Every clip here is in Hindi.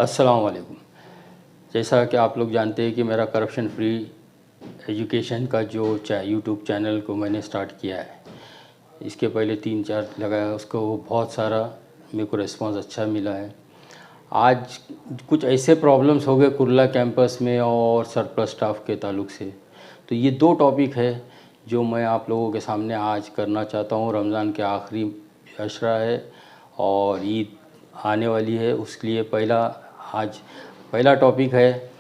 अस्सलाम वालेकुम। जैसा कि आप लोग जानते हैं कि मेरा करप्शन फ्री एजुकेशन का जो यूट्यूब चैनल को मैंने स्टार्ट किया है, इसके पहले 3-4 लगाया, उसको बहुत सारा मेरे को रिस्पांस अच्छा मिला है। आज कुछ ऐसे प्रॉब्लम्स हो गए कुर्ला कैंपस में और सरप्लस स्टाफ के ताल्लुक से, तो ये 2 टॉपिक है जो मैं आप लोगों के सामने आज करना चाहता हूँ। रमज़ान के आखिरी अशरा है और ईद आने वाली है, उसके लिए पहला टॉपिक है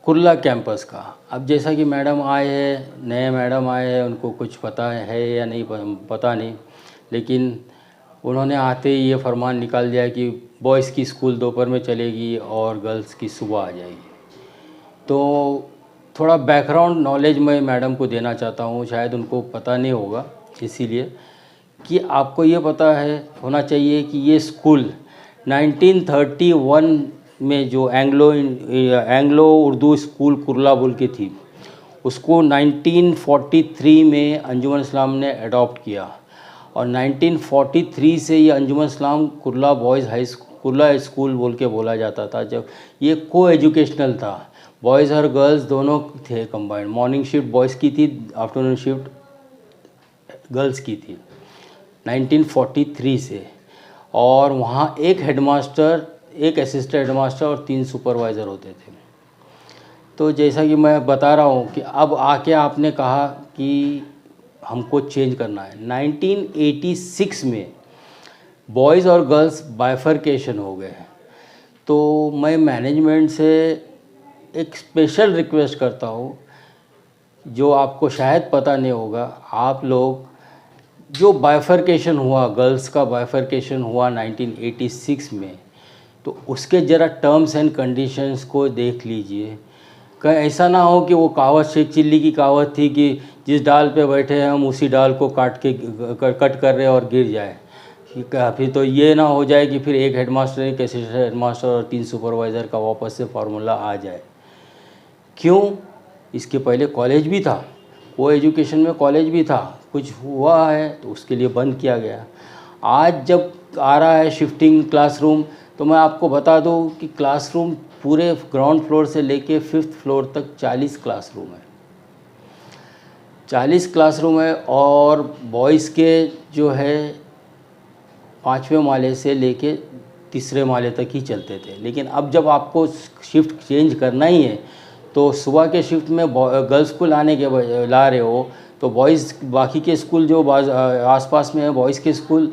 कुर्ला कैंपस का। अब जैसा कि मैडम आए हैं, नए मैडम आए हैं, उनको कुछ पता है या नहीं पता नहीं, लेकिन उन्होंने आते ही ये फरमान निकाल दिया कि बॉयज़ की स्कूल दोपहर में चलेगी और गर्ल्स की सुबह आ जाएगी। तो थोड़ा बैकग्राउंड नॉलेज मैं मैडम को देना चाहता हूँ, शायद उनको पता नहीं होगा, इसीलिए कि आपको ये पता है होना चाहिए कि ये स्कूल 1931 में जो एंग्लो उर्दू स्कूल कुर्ला बोल के थी, उसको 1943 में अंजुमन इस्लाम ने अडॉप्ट किया और 1943 से ये अंजुमन इस्लाम कुर्ला कुर्ला स्कूल बोल के बोला जाता था। जब ये को एजुकेशनल था, बॉयज़ और गर्ल्स दोनों थे कंबाइंड। मॉर्निंग शिफ्ट बॉयज़ की थी, आफ्टरनून शिफ्ट गर्ल्स की थी 1943 से। और वहाँ एक हेडमास्टर, एक असिस्टेंट हेडमास्टर और 3 सुपरवाइज़र होते थे। तो जैसा कि मैं बता रहा हूँ कि अब आके आपने कहा कि हमको चेंज करना है। 1986 में बॉयज़ और गर्ल्स बाइफरकेशन हो गए। तो मैं मैनेजमेंट से एक स्पेशल रिक्वेस्ट करता हूँ, जो आपको शायद पता नहीं होगा, आप लोग जो बाइफरकेशन हुआ, गर्ल्स का बाइफरकेशन हुआ 1986 में, तो उसके ज़रा टर्म्स एंड कंडीशंस को देख लीजिए। कहीं ऐसा ना हो कि वो कहावत शेख चिल्ली की कहावत थी कि जिस डाल पे बैठे हैं हम उसी डाल को कट कर रहे और गिर जाए। फिर तो ये ना हो जाए कि फिर एक हेडमास्टर, एक असिस्टेंट हेडमास्टर और 3 सुपरवाइज़र का वापस से फार्मूला आ जाए। क्यों? इसके पहले कॉलेज भी था, वो एजुकेशन में कॉलेज भी था, कुछ हुआ है तो उसके लिए बंद किया गया। आज जब आ रहा है शिफ्टिंग क्लासरूम, तो मैं आपको बता दूं कि क्लासरूम पूरे ग्राउंड फ्लोर से लेके 5th फ्लोर तक 40 क्लासरूम है। 40 क्लासरूम है और बॉयज़ के जो है 5वें माले से लेके 3रे माले तक ही चलते थे। लेकिन अब जब आपको शिफ्ट चेंज करना ही है, तो सुबह के शिफ्ट में गर्ल्स को ला रहे हो, तो बॉयज़ बाकी के स्कूल जो आसपास में है, बॉयज़ के स्कूल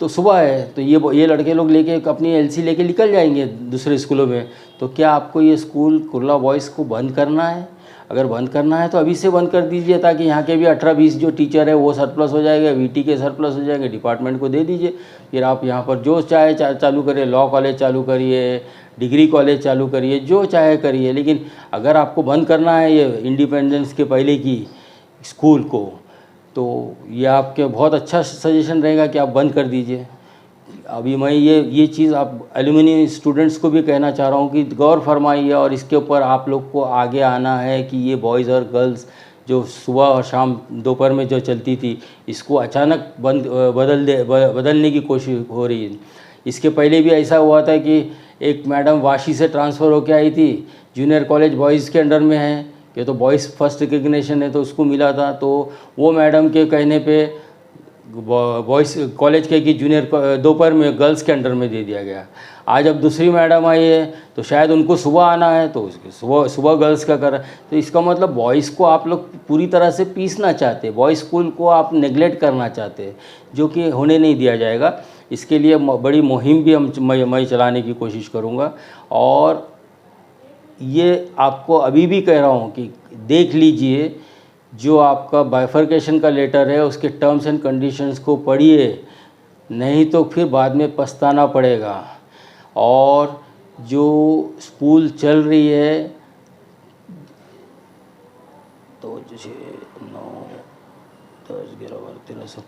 तो सुबह है, तो ये लड़के लोग लेके अपनी एलसी लेके निकल जाएंगे दूसरे स्कूलों में। तो क्या आपको ये स्कूल कुर्ला बॉयज़ को बंद करना है? अगर बंद करना है तो अभी से बंद कर दीजिए, ताकि यहाँ के भी 18-20 जो टीचर है वो सरप्लस हो जाएगा, वीटी के सरप्लस हो जाएंगे, डिपार्टमेंट को दे दीजिए। फिर आप यहाँ पर जो चाहे चालू करिए, लॉ कॉलेज चालू करिए, डिग्री कॉलेज चालू करिए, जो चाहे करिए। लेकिन अगर आपको बंद करना है ये इंडिपेंडेंस के पहले की स्कूल को, तो ये आपके बहुत अच्छा सजेशन रहेगा कि आप बंद कर दीजिए। अभी मैं ये चीज़ आप एलुमनी स्टूडेंट्स को भी कहना चाह रहा हूँ कि गौर फरमाइए, और इसके ऊपर आप लोग को आगे आना है कि ये बॉयज़ और गर्ल्स जो सुबह और शाम दोपहर में जो चलती थी, इसको अचानक बदलने की कोशिश हो रही है। इसके पहले भी ऐसा हुआ था कि एक मैडम वाशी से ट्रांसफ़र होकर आई थी, जूनियर कॉलेज बॉयज़ के अंडर में है, ये तो बॉयज़ फर्स्ट रिकग्निशन है तो उसको मिला था। तो वो मैडम के कहने पे बॉयज़ कॉलेज के कि जूनियर दोपहर में गर्ल्स के अंडर में दे दिया गया। आज अब दूसरी मैडम आई है तो शायद उनको सुबह आना है, तो सुबह गर्ल्स का कर। तो इसका मतलब बॉयज़ को आप लोग पूरी तरह से पीसना चाहते, बॉयज़ स्कूल को आप नेगलेक्ट करना चाहते, जो कि होने नहीं दिया जाएगा। इसके लिए बड़ी मुहिम भी मैं चलाने की कोशिश करूँगा। और ये आपको अभी भी कह रहा हूँ कि देख लीजिए, जो आपका बाइफरकेशन का लेटर है उसके टर्म्स एंड कंडीशंस को पढ़िए, नहीं तो फिर बाद में पछताना पड़ेगा। और जो स्कूल चल रही है, तो 9, 10, 11, 12, 13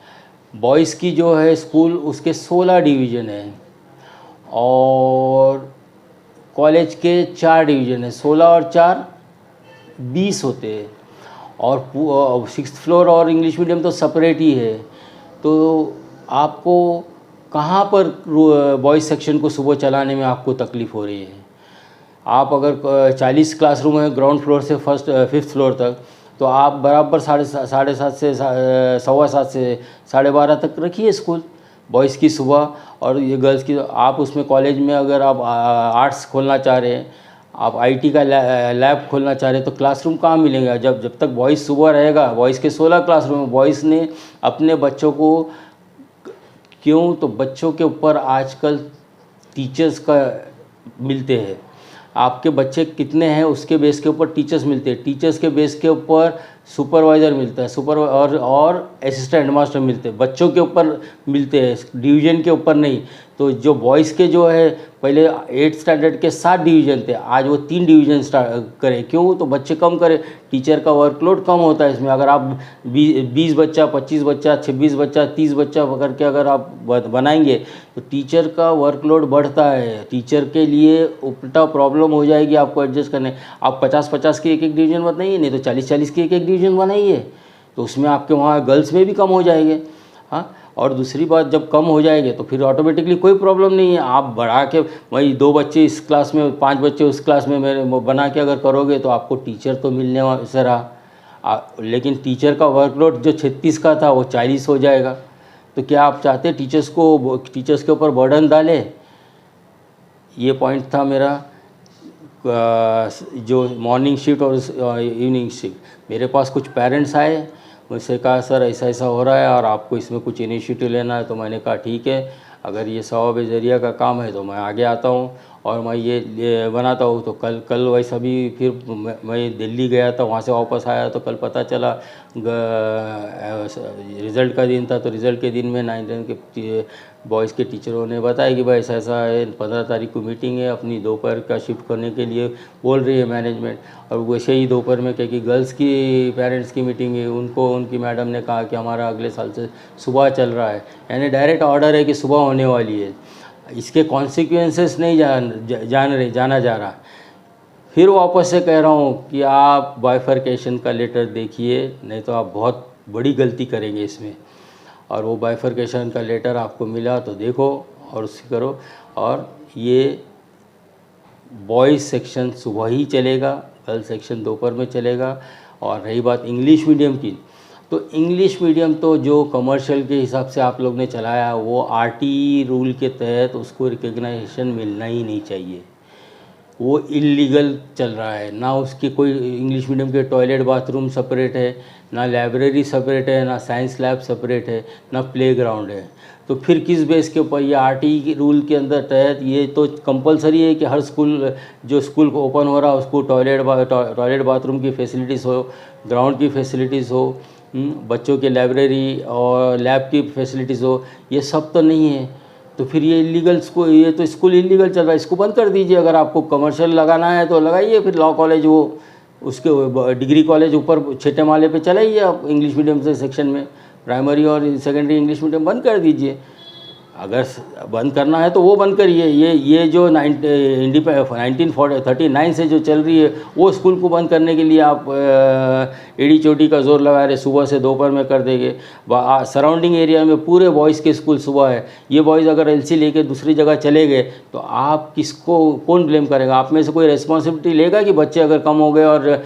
बॉयज़ की जो है स्कूल, उसके 16 डिवीज़न है और कॉलेज के 4 डिवीज़न है। 16 और 4 20 होते हैं। और 6th फ्लोर और इंग्लिश मीडियम तो सेपरेट ही है। तो आपको कहाँ पर बॉयज़ सेक्शन को सुबह चलाने में आपको तकलीफ़ हो रही है? आप अगर 40 क्लासरूम है ग्राउंड फ्लोर से फर्स्ट 5th फ्लोर तक, तो आप बराबर 7:30 से 7:15 से 12:30 तक रखिए स्कूल बॉयज़ की सुबह, और ये गर्ल्स की। आप उसमें कॉलेज में अगर आप आर्ट्स खोलना चाह रहे हैं, आप आईटी का लैब खोलना चाह रहे हैं, तो क्लासरूम कहाँ मिलेगा? जब तक बॉयज़ सुबह रहेगा, बॉयज़ के 16 क्लासरूम, बॉयज़ ने अपने बच्चों को क्यों, तो बच्चों के ऊपर आजकल टीचर्स का मिलते हैं। आपके बच्चे कितने हैं उसके बेस के ऊपर टीचर्स मिलते हैं, टीचर्स के बेस के ऊपर सुपरवाइज़र मिलता है, और असिस्टेंट हेडमास्टर मिलते हैं, बच्चों के ऊपर मिलते हैं, डिवीज़न के ऊपर नहीं। तो जो बॉयज़ के जो है, पहले 8th स्टैंडर्ड के 7 डिवीज़न थे, आज वो 3 डिवीज़न करें। क्यों? तो बच्चे कम करें, टीचर का वर्कलोड कम होता है इसमें। अगर आप 20 बच्चा, 25 बच्चा, 26 बच्चा, 30 बच्चा करके अगर आप बनाएंगे, तो टीचर का वर्कलोड बढ़ता है, टीचर के लिए उल्टा प्रॉब्लम हो जाएगी आपको एडजस्ट करने। आप 50-50 की एक डिवीज़न बनाइए, नहीं तो 40-40 की एक डिवीज़न बनाइए, तो उसमें आपके वहाँ गर्ल्स में भी कम हो जाएंगे। हाँ, और दूसरी बात, जब कम हो जाएंगे तो फिर ऑटोमेटिकली कोई प्रॉब्लम नहीं है। आप बढ़ा के वही 2 बच्चे इस क्लास में, 5 बच्चे उस क्लास में मेरे बना के अगर करोगे, तो आपको टीचर तो मिलने से रहा, लेकिन टीचर का वर्कलोड जो 36 का था वो 40 हो जाएगा। तो क्या आप चाहते हैं टीचर्स के ऊपर बर्डन डालें? ये पॉइंट था मेरा, जो मॉर्निंग शिफ्ट और इवनिंग शिफ्ट। मेरे पास कुछ पेरेंट्स आए, मुझसे कहा सर ऐसा ऐसा हो रहा है और आपको इसमें कुछ इनिशिएटिव लेना है। तो मैंने कहा ठीक है, अगर ये सवाब जरिया का काम है तो मैं आगे आता हूँ और मैं ये बनाता हूँ। तो कल वैसा भी फिर मैं दिल्ली गया था, वहाँ से वापस आया तो कल पता चला रिज़ल्ट का दिन था। तो रिज़ल्ट के दिन में 9th के बॉयज़ के टीचरों ने बताया कि भाई ऐसा ऐसा है, 15 तारीख को मीटिंग है, अपनी दोपहर का शिफ्ट करने के लिए बोल रही है मैनेजमेंट। और वैसे ही दोपहर में क्योंकि गर्ल्स की पेरेंट्स की मीटिंग है, उनको उनकी मैडम ने कहा कि हमारा अगले साल से सुबह चल रहा है, यानी डायरेक्ट ऑर्डर है कि सुबह होने वाली है। इसके कॉन्सिक्वेंसेस नहीं जाना जा रहा। फिर वापस से कह रहा हूँ कि आप बाइफरकेशन का लेटर देखिए, नहीं तो आप बहुत बड़ी गलती करेंगे इसमें। और वो बाइफरकेशन का लेटर आपको मिला तो देखो और उससे करो। और ये बॉयज़ सेक्शन सुबह ही चलेगा, गर्ल्स सेक्शन दोपहर में चलेगा। और रही बात इंग्लिश मीडियम की, तो इंग्लिश मीडियम तो जो कमर्शियल के हिसाब से आप लोग ने चलाया, वो आरटी रूल के तहत उसको रिकग्नाइजेशन मिलना ही नहीं चाहिए। वो इलीगल चल रहा है। ना उसके कोई इंग्लिश मीडियम के टॉयलेट बाथरूम सेपरेट है, ना लाइब्रेरी सेपरेट है, ना साइंस लैब सेपरेट है, ना प्लेग्राउंड है। तो फिर किस बेस के ऊपर ये आरटी रूल के अंदर तहत ये तो कंपलसरी है कि हर स्कूल जो स्कूल को ओपन हो रहा है उसको टॉयलेट बाथरूम की फैसिलिटीज़ हो, ग्राउंड की फैसिलिटीज़ हो, बच्चों के लाइब्रेरी और लैब की फैसिलिटीज़ हो, ये सब तो नहीं है। तो फिर ये इलीगल स्कूल, ये तो स्कूल इलीगल चल रहा है, इसको बंद कर दीजिए। अगर आपको कमर्शियल लगाना है तो लगाइए, फिर लॉ कॉलेज वो उसके डिग्री कॉलेज ऊपर 6ठे माले पे चलाइए आप इंग्लिश मीडियम से सेक्शन में। प्राइमरी और सेकेंडरी इंग्लिश मीडियम बंद कर दीजिए। अगर बंद करना है तो वो बंद करिए। ये जो 1939 से जो चल रही है वो स्कूल को बंद करने के लिए आप एड़ी चोटी का जोर लगा रहे, सुबह से दोपहर में कर देंगे। सराउंडिंग एरिया में पूरे बॉयज़ के स्कूल सुबह है। ये बॉयज़ अगर एलसी लेके दूसरी जगह चले गए तो आप किसको, कौन ब्लेम करेगा? आप में से कोई रिस्पॉन्सिबिलिटी लेगा कि बच्चे अगर कम हो गए और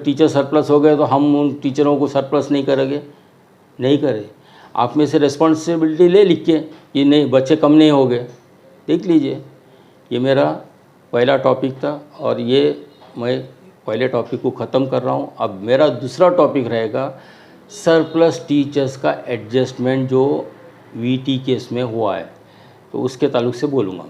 टीचर सरप्लस हो गए तो हम उन टीचरों को सरप्लस नहीं करेंगे? नहीं करें। आप में से रिस्पॉन्सिबिलिटी ले लिख के कि नहीं, बच्चे कम नहीं हो गए, देख लीजिए। ये मेरा पहला टॉपिक था और ये मैं पहले टॉपिक को ख़त्म कर रहा हूँ। अब मेरा दूसरा टॉपिक रहेगा सरप्लस टीचर्स का एडजस्टमेंट जो वीटी केस में हुआ है, तो उसके ताल्लुक से बोलूँगा।